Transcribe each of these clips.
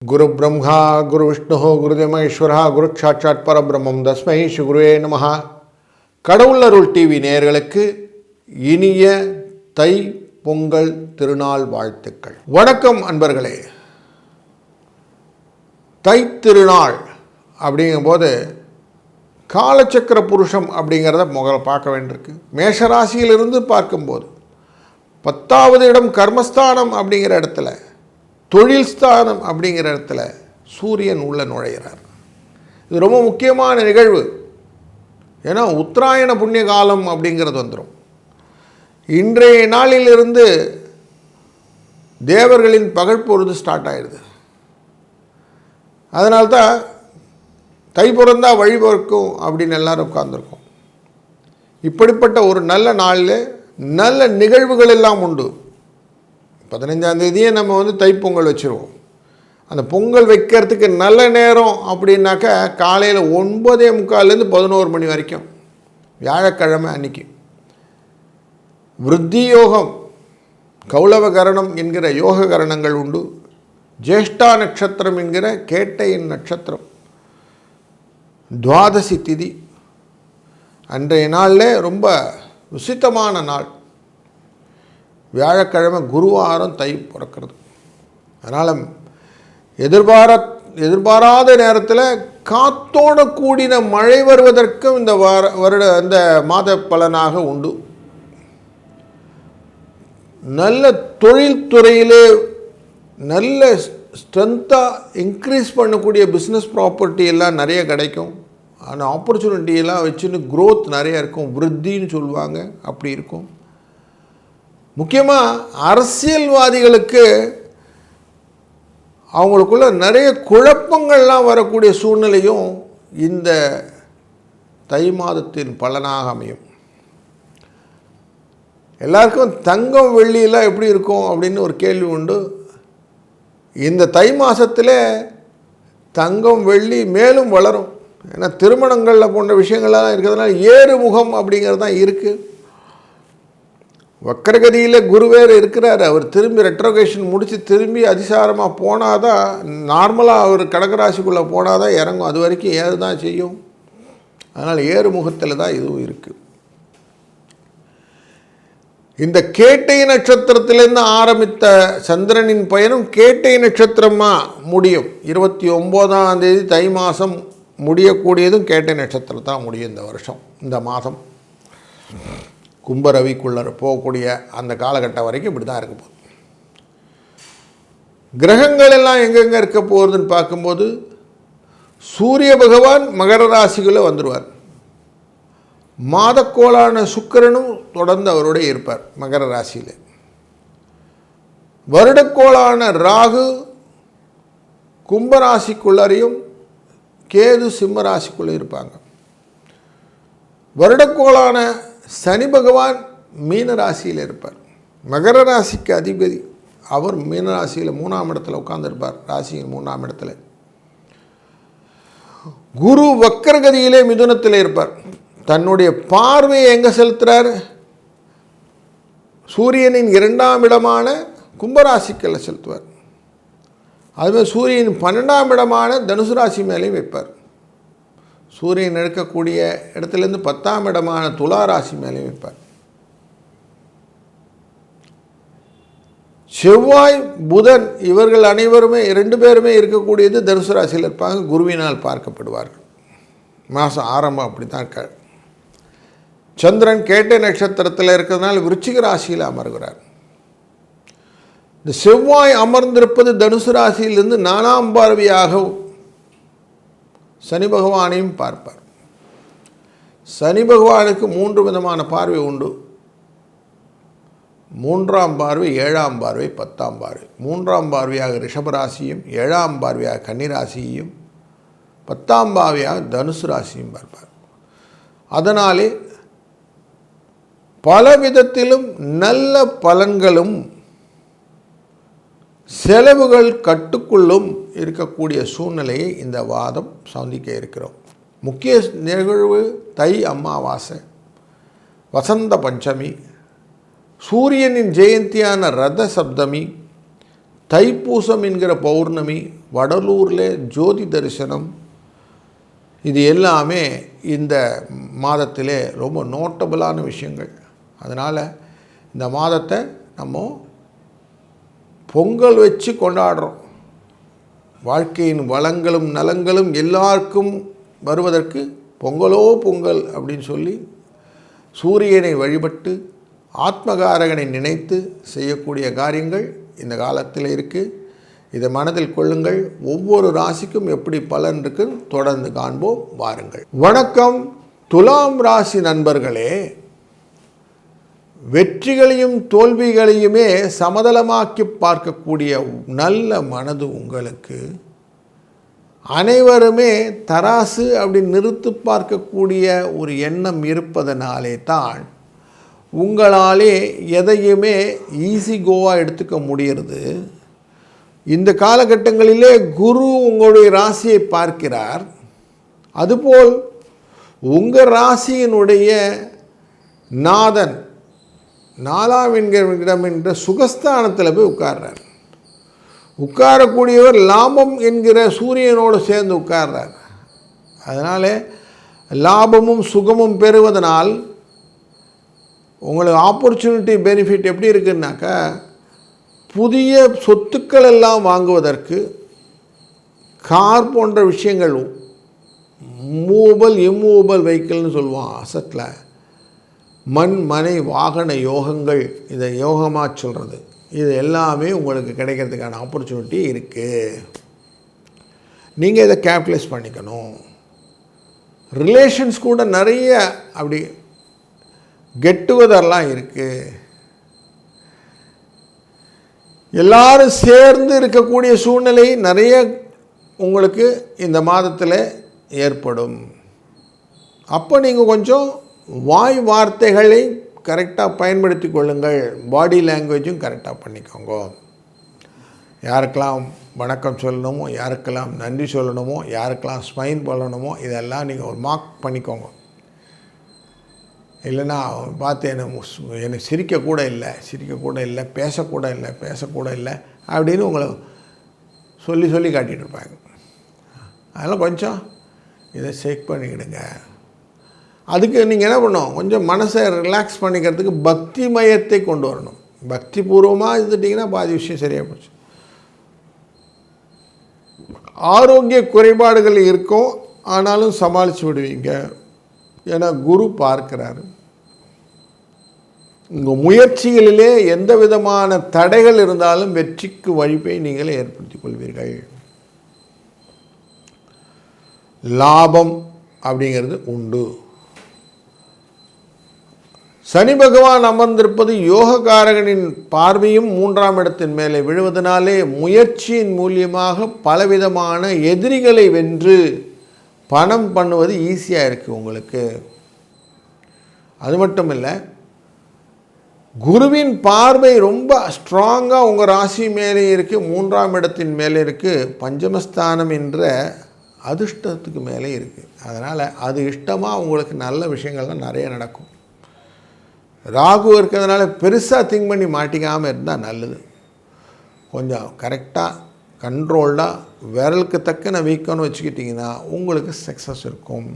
குரு பிரம்மா குரு விஷ்ணு குருதேவ ஈஸ்வரா குரு சாட்சாத் பரபிரம்மம் தஸ்மை ஸ்ரீ குருவே நமஹ. கடவுளருள் டிவி நேயர்களுக்கு இனிய தை பொங்கல் திருநாள் வாழ்த்துக்கள். வணக்கம் அன்பர்களே. தை திருநாள் அப்படிங்கும்போது காலச்சக்கர புருஷம் அப்படிங்கிறத முதல்ல பார்க்க வேண்டியிருக்கு. மேஷராசியிலிருந்து பார்க்கும்போது 10வது இடம் கர்மஸ்தானம் அப்படிங்கிற இடத்துல, தொழில் ஸ்தானம் அப்படிங்கிற இடத்துல சூரியன் உள்ள நுழைகிறார். இது ரொம்ப முக்கியமான நிகழ்வு. ஏன்னா உத்தராயண புண்ணிய காலம் அப்படிங்கிறது வந்துடும். இன்றைய நாளிலிருந்து தேவர்களின் பகல் பொழுது ஸ்டார்ட் ஆகிடுது. அதனால்தான் தை பிறந்தா வழி பிறக்கும் அப்படின்னு எல்லாரும் உட்கார்ந்துருக்கோம். இப்படிப்பட்ட ஒரு நல்ல நாளில் நல்ல நிகழ்வுகள் எல்லாம் உண்டு. 15ஆம் தேதியே நம்ம தைப்பொங்கல் வச்சுருவோம். அந்த பொங்கல் வைக்கிறதுக்கு நல்ல நேரம் அப்படின்னாக்கா காலையில் 9:45 11 மணி வரைக்கும், வியாழக்கிழமை அன்னைக்கு. விருத்தி யோகம், கௌளவ கரணம் என்கிற யோக கரணங்கள் உண்டு. ஜேஷ்டா நட்சத்திரம் என்கிற கேட்டையின் நட்சத்திரம், துவாதசி திதி. அன்றைய நாளில் ரொம்ப விசித்தமான நாள். வியாழக்கிழமை குருவாரம் தை பிறக்கிறது. அதனால் எதிர்பாராத நேரத்தில் காத்தோட கூடின மழை வருவதற்கும் இந்த மாத பலனாக உண்டு. நல்ல தொழில்துறையிலே நல்ல ஸ்ட்ரென்த்தாக இன்க்ரீஸ் பண்ணக்கூடிய பிஸ்னஸ் ப்ராப்பர்ட்டி எல்லாம் நிறைய கிடைக்கும். அந்த ஆப்பர்ச்சுனிட்டியெல்லாம் வச்சுன்னு க்ரோத் நிறையா இருக்கும். விருத்தின்னு சொல்லுவாங்க, அப்படி இருக்கும். முக்கியமாக அரசியல்வாதிகளுக்கு அவங்களுக்குள்ள நிறைய குழப்பங்கள்லாம் வரக்கூடிய சூழ்நிலையும் இந்த தை மாதத்தின் பலனாக அமையும். எல்லாருக்கும் தங்கம் வெள்ளியெல்லாம் எப்படி இருக்கும் அப்படின்னு ஒரு கேள்வி உண்டு. இந்த தை மாதத்தில் தங்கம் வெள்ளி மேலும் வளரும். ஏன்னா திருமணங்களில் போன்ற விஷயங்கள்லாம் இருக்கிறதுனால ஏறுமுகம் அப்படிங்கிறது தான் இருக்குது. வக்கரகதியில் குருவேர் இருக்கிறார். அவர் திரும்பி ரெட்ரோகேஷன் முடித்து திரும்பி அதிசாரமாக போனால் தான், நார்மலாக அவர் கடகராசிக்குள்ளே போனால் தான் இறங்கும். அது வரைக்கும் ஏறு தான் செய்யும். அதனால் ஏறுமுகத்தில் தான் இதுவும் இருக்குது. இந்த கேட்டை நட்சத்திரத்திலேருந்து ஆரம்பித்த சந்திரனின் பயணம் கேட்டை நட்சத்திரமாக முடியும். 29ஆம் தேதி தை மாதம் முடியக்கூடியதும் கேட்டை நட்சத்திரம் தான் முடியும். இந்த வருஷம், இந்த மாதம் கும்பரவிக்குள்ளே போகக்கூடிய அந்த காலகட்டம் வரைக்கும் இப்படி தான் இருக்க போகுது. கிரகங்கள் எல்லாம் எங்கெங்கே இருக்க போகுதுன்னு பார்க்கும்போது, சூரிய பகவான் மகர ராசிக்குள்ளே வந்துடுவார். மாதக்கோளான சுக்கிரனும் தொடர்ந்து அவரோட இருப்பார் மகர ராசியில். வருடக்கோளான ராகு கும்பராசிக்குள்ளரையும் கேது சிம்ம ராசிக்குள்ளே இருப்பாங்க. வருடக்கோளான சனி பகவான் மீன ராசியில் இருப்பார். மகர ராசிக்கு அதிபதி அவர் மீன ராசியில் 3ஆம் இடத்துல உட்கார்ந்துருப்பார். ராசியின் 3ஆம் இடத்துல. குரு வக்கரகதியிலே மிதுனத்தில் இருப்பார். தன்னுடைய பார்வையை எங்கே செலுத்துகிறார்? சூரியனின் 2ஆம் இடமான கும்பராசிக்கில் செலுத்துவார். அதுமாதிரி சூரியன் 12ஆம் இடமான தனுசு ராசி மேலேயும் வைப்பார். சூரியன் இருக்கக்கூடிய இடத்துலேருந்து 10ஆம் இடமான துலா ராசி மேலேயும் வைப்பார். செவ்வாய் புதன் இவர்கள் அனைவருமே 2 பேருமே இருக்கக்கூடியது தனுசு ராசியில் இருப்பாங்க. குருவினால் பார்க்கப்படுவார்கள். மாதம் ஆரம்பம் அப்படி தான் இருக்கார். சந்திரன் கேட்டை நட்சத்திரத்தில் இருக்கிறதுனால விருச்சிக ராசியில் அமர்கிறார். இந்த செவ்வாய் அமர்ந்திருப்பது தனுசு ராசியிலிருந்து 4ஆம் பார்வையாக சனி பகவானையும் பார்ப்பார். சனி பகவானுக்கு 3 விதமான பார்வை உண்டு. 3ஆம் பார்வை, 7ஆம் பார்வை, 10ஆம் பார்வை. 3ஆம் பார்வையாக ரிஷபராசியும், 7ஆம் பார்வையாக கன்னிராசியையும், 10ஆம் பார்வையாக தனுசு ராசியும் பார்ப்பார். அதனாலே பல விதத்திலும் நல்ல பலன்களும் செலவுகள் கட்டுக்குள்ளும் இருக்கக்கூடிய சூழ்நிலையை இந்த வாதம் சந்திக்க இருக்கிறோம். முக்கிய நிகழ்வு தை அமாவாசை, வசந்த பஞ்சமி, சூரியனின் ஜெயந்தியான ரத சப்தமி, தைப்பூசம் என்கிற பௌர்ணமி, வடலூரில் ஜோதி தரிசனம், இது எல்லாமே இந்த மாதத்திலே ரொம்ப நோட்டபுளான விஷயங்கள். அதனால் இந்த மாதத்தை நம்ம பொங்கல் வச்சு கொண்டாடுறோம். வாழ்க்கையின் வளங்களும் நலங்களும் எல்லாருக்கும் வருவதற்கு பொங்கலோ பொங்கல் அப்படின்னு சொல்லி சூரியனை வழிபட்டு ஆத்மகாரகனை நினைத்து செய்யக்கூடிய காரியங்கள் இந்த காலத்தில் இருக்குது. இதை மனதில் கொள்ளுங்கள். ஒவ்வொரு ராசிக்கும் எப்படி பலன் இருக்குன்னு தொடர்ந்து காண்போம். வாருங்கள். வணக்கம் துலாம் ராசி நண்பர்களே. வெற்றிகளையும் தோல்விகளையுமே சமதளமாக்கி பார்க்கக்கூடிய நல்ல மனது உங்களுக்கு. அனைவருமே தராசு அப்படி நிறுத்து பார்க்கக்கூடிய ஒரு எண்ணம் இருப்பதனாலே தான் உங்களாலே எதையுமே ஈஸி கோவாக எடுத்துக்க முடிகிறது. இந்த காலகட்டங்களிலே குரு உங்களுடைய ராசியை பார்க்கிறார். அதுபோல் உங்கள் ராசியினுடைய நாதன் 4ஆம் இடம் என்ற சுகஸ்தானத்தில் போய் உட்கார்றார். உட்காரக்கூடியவர் லாபம் என்கிற சூரியனோடு சேர்ந்து உட்கார்றார். அதனால் லாபமும் சுகமும் பெறுவதனால் உங்களுக்கு ஆப்பர்ச்சுனிட்டி பெனிஃபிட் எப்படி இருக்குன்னாக்கா, புதிய சொத்துக்கள் எல்லாம் வாங்குவதற்கு, கார் போன்ற விஷயங்கள், மூவபிள் இம்மூவபிள் வெஹிக்கிள்னு சொல்லுவான் அசட்டில், மண் மனை வாகன யோகங்கள், இதை யோகமாக சொல்கிறது, இது எல்லாமே உங்களுக்கு கிடைக்கிறதுக்கான ஆப்பர்ச்சுனிட்டி இருக்குது. நீங்கள் இதை கேபிட்டலைஸ் பண்ணிக்கணும். ரிலேஷன்ஸ் கூட நிறைய அப்படி கெட் டுகெதர்லாம் இருக்குது. எல்லாரும் சேர்ந்து இருக்கக்கூடிய சூழ்நிலை நிறைய உங்களுக்கு இந்த மாதத்தில் ஏற்படும். அப்போ நீங்கள் கொஞ்சம் வாய் வார்த்தைகளை கரெக்டாக பயன்படுத்தி கொள்ளுங்கள். பாடி லாங்குவேஜும் கரெக்டாக பண்ணிக்கோங்க. யாருக்கெல்லாம் வணக்கம் சொல்லணுமோ, யாருக்கெல்லாம் நன்றி சொல்லணுமோ, யாருக்கெல்லாம் ஸ்மைல் பண்ணணுமோ, இதெல்லாம் நீங்கள் ஒரு மார்க் பண்ணிக்கோங்க. இல்லைன்னா பார்த்து எனக்கு சிரிக்கக்கூட இல்லை, பேசக்கூட இல்லை அப்படின்னு உங்களை சொல்லி காட்டிகிட்டு இருப்பாங்க. அதெல்லாம் கொஞ்சம் இதை செக் பண்ணிக்கிடுங்க. அதுக்கு நீங்கள் என்ன பண்ணணும், கொஞ்சம் மனசை ரிலாக்ஸ் பண்ணிக்கிறதுக்கு பக்தி மயத்தை கொண்டு வரணும். பக்தி பூர்வமாக இருந்துட்டிங்கன்னா பாதி விஷயம் சரியாக போச்சு. ஆரோக்கிய குறைபாடுகள் இருக்கும், ஆனாலும் சமாளித்து விடுவீங்க. ஏன்னா குரு பார்க்கிறாரு. உங்கள் முயற்சிகளிலே எந்த விதமான தடைகள் இருந்தாலும் வெற்றிக்கு வழிப்பை நீங்களே ஏற்படுத்திக் கொள்வீர்கள். லாபம் அப்படிங்கிறது உண்டு. சனி பகவான் அமர்ந்திருப்பது யோகக்காரகனின் பார்வையும் 3ஆம் இடத்தின் மேலே விழுவதனாலே முயற்சியின் மூலியமாக பலவிதமான எதிரிகளை வென்று பணம் பண்ணுவது ஈஸியாக இருக்குது உங்களுக்கு. அது மட்டும் இல்லை, குருவின் பார்வை ரொம்ப ஸ்ட்ராங்காக உங்கள் ராசி மேலே இருக்குது, 3ஆம் இடத்தின் மேலே இருக்குது, பஞ்சமஸ்தானம் என்ற அதிர்ஷ்டத்துக்கு மேலே இருக்குது. அதனால் அது இஷ்டமாக உங்களுக்கு நல்ல விஷயங்கள்லாம் நிறைய நடக்கும். ராகு இருக்கிறதுனால பெருசாக திங்க் பண்ணி மாட்டிக்காமல் இருந்தால் நல்லது. கொஞ்சம் கரெக்டாக கண்ட்ரோல்டாக விரலுக்கு தக்கன வீக்கம்னு வச்சுக்கிட்டிங்கன்னா உங்களுக்கு சக்ஸஸ் இருக்கும்.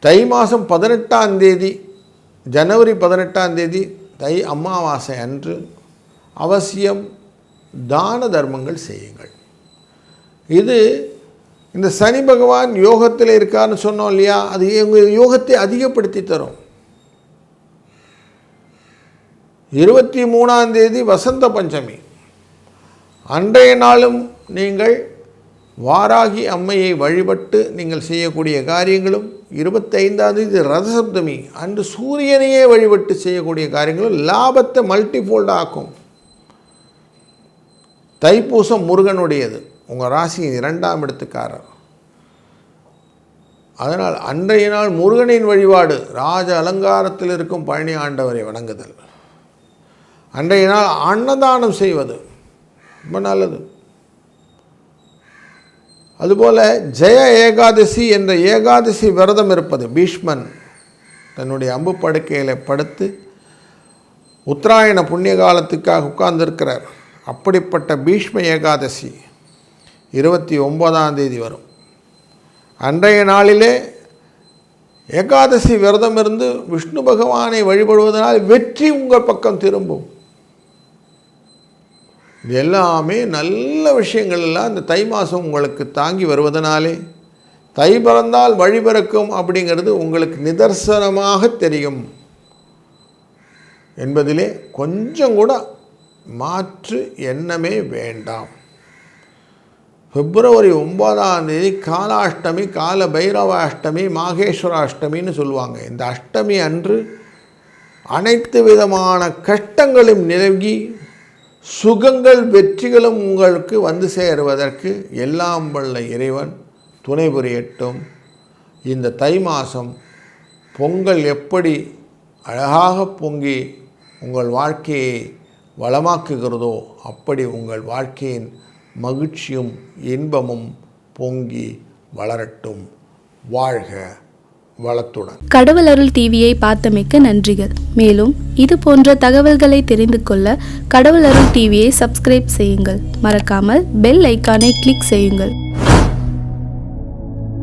தை மாதம் 18ஆம் தேதி, ஜனவரி 18ஆம் தேதி தை அமாவாசை அன்று அவசியம் தான தர்மங்கள் செய்யுங்கள். இது இந்த சனி பகவான் யோகத்தில் இருக்கான்னு சொன்னோம் இல்லையா, அது உங்கள் யோகத்தை அதிகப்படுத்தி தரும். 23ஆம் தேதி வசந்த பஞ்சமி அன்றைய நாளும் நீங்கள் வாராகி அம்மையை வழிபட்டு நீங்கள் செய்யக்கூடிய காரியங்களும், 25ஆம் தேதி ரதசப்தமி அன்று சூரியனையே வழிபட்டு செய்யக்கூடிய காரியங்களும் லாபத்தை மல்டிஃபோல்டு ஆக்கும். தைப்பூசம் முருகனுடையது, உங்கள் ராசியின் 2ஆம் இடத்துக்காரர். அதனால் அன்றைய நாள் முருகனின் வழிபாடு, ராஜ அலங்காரத்தில் இருக்கும் பழனி ஆண்டவரை வணங்குதல், அன்றைய நாள் அன்னதானம் செய்வது ரொம்ப நல்லது. அதுபோல் ஜெய ஏகாதசி என்ற ஏகாதசி விரதம் இருப்பது. பீஷ்மன் தன்னுடைய அம்பு படுக்கையில் படுத்து உத்தராயண புண்ணிய காலத்துக்காக உட்கார்ந்துருக்கிறார். அப்படிப்பட்ட பீஷ்ம ஏகாதசி 29ஆம் தேதி வரும். அன்றைய நாளிலே ஏகாதசி விரதம் இருந்து விஷ்ணு பகவானை வழிபடுவதனால் வெற்றி உங்கள் பக்கம் திரும்பும். இது எல்லாமே நல்ல விஷயங்கள் எல்லாம் இந்த தை மாதம் உங்களுக்கு தாங்கி வருவதனாலே தை பிறந்தால் வழி பிறக்கும் அப்படிங்கிறது உங்களுக்கு நிதர்சனமாக தெரியும் என்பதிலே கொஞ்சம் கூட மாற்று எண்ணமே வேண்டாம். பிப்ரவரி 9ஆம் தேதி காலாஷ்டமி, கால பைரவ அஷ்டமி, மாகேஸ்வர அஷ்டமின்னு சொல்லுவாங்க. இந்த அஷ்டமி அன்று அனைத்து விதமான கஷ்டங்களும் நிலவி சுகங்கள் வெற்றிகளும் உங்களுக்கு வந்து சேருவதற்கு எல்லாம் வல்ல இறைவன் துணை புரியட்டும். இந்த தை மாதம் பொங்கல் எப்படி அழகாக பொங்கி உங்கள் வாழ்க்கையை வளமாக்குகிறதோ அப்படி உங்கள் வாழ்க்கையின் மகிழ்ச்சியும் இன்பமும் பொங்கி வளரட்டும். வாழ்க வளத்துடன். கடவுள் அருள் டிவியை பார்த்தமைக்க நன்றிகள். மேலும் இது போன்ற தகவல்களை தெரிந்து கொள்ள கடவுள் அருள் டிவியை சப்ஸ்கிரைப் செய்யுங்கள். மறக்காமல் பெல் ஐக்கானை கிளிக் செய்யுங்கள்.